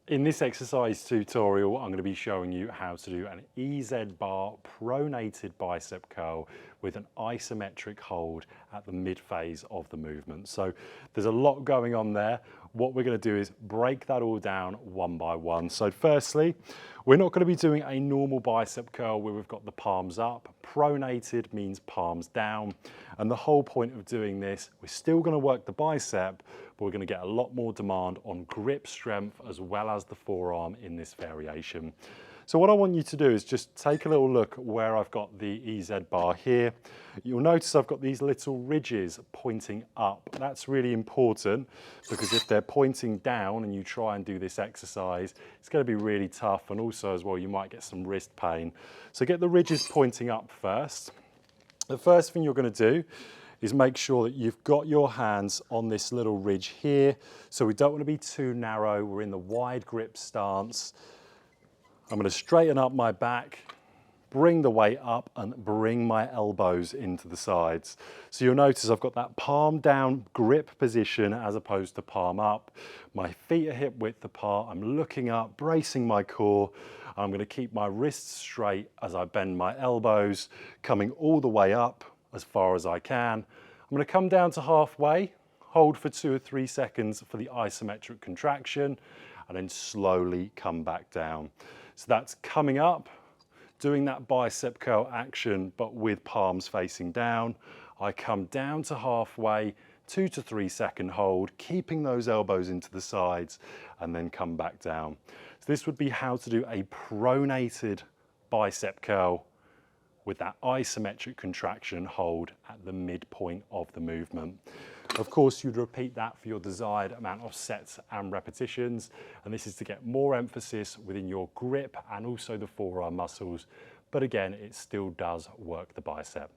In this exercise tutorial, I'm going to be showing you how to do an EZ bar pronated bicep curl with an isometric hold at the mid phase of the movement. So there's a lot going on there. What we're going to do is break that all down one by one. So firstly, we're not going to be doing a normal bicep curl where we've got the palms up. Pronated means palms down. And the whole point of doing this, we're still going to work the bicep, but we're going to get a lot more demand on grip strength as well as the forearm in this variation. So what I want you to do is just take a little look where I've got the EZ bar here. You'll notice I've got these little ridges pointing up. That's really important because if they're pointing down and you try and do this exercise, it's going to be really tough, and also as well you might get some wrist pain. So get the ridges pointing up first. The first thing you're going to do is make sure that you've got your hands on this little ridge here. So we don't want to be too narrow. We're in the wide grip stance. I'm going to straighten up my back, bring the weight up and bring my elbows into the sides. So you'll notice I've got that palm down grip position as opposed to palm up. My feet are hip width apart. I'm looking up, bracing my core. I'm going to keep my wrists straight as I bend my elbows, coming all the way up as far as I can. I'm going to come down to halfway, hold for 2 or 3 seconds for the isometric contraction, and then slowly come back down. So that's coming up, doing that bicep curl action, but with palms facing down. I come down to halfway, 2 to 3 second hold, keeping those elbows into the sides, and then come back down. So this would be how to do a pronated bicep curl with that isometric contraction hold at the midpoint of the movement. Of course, you'd repeat that for your desired amount of sets and repetitions, and this is to get more emphasis within your grip and also the forearm muscles, but again, it still does work the bicep.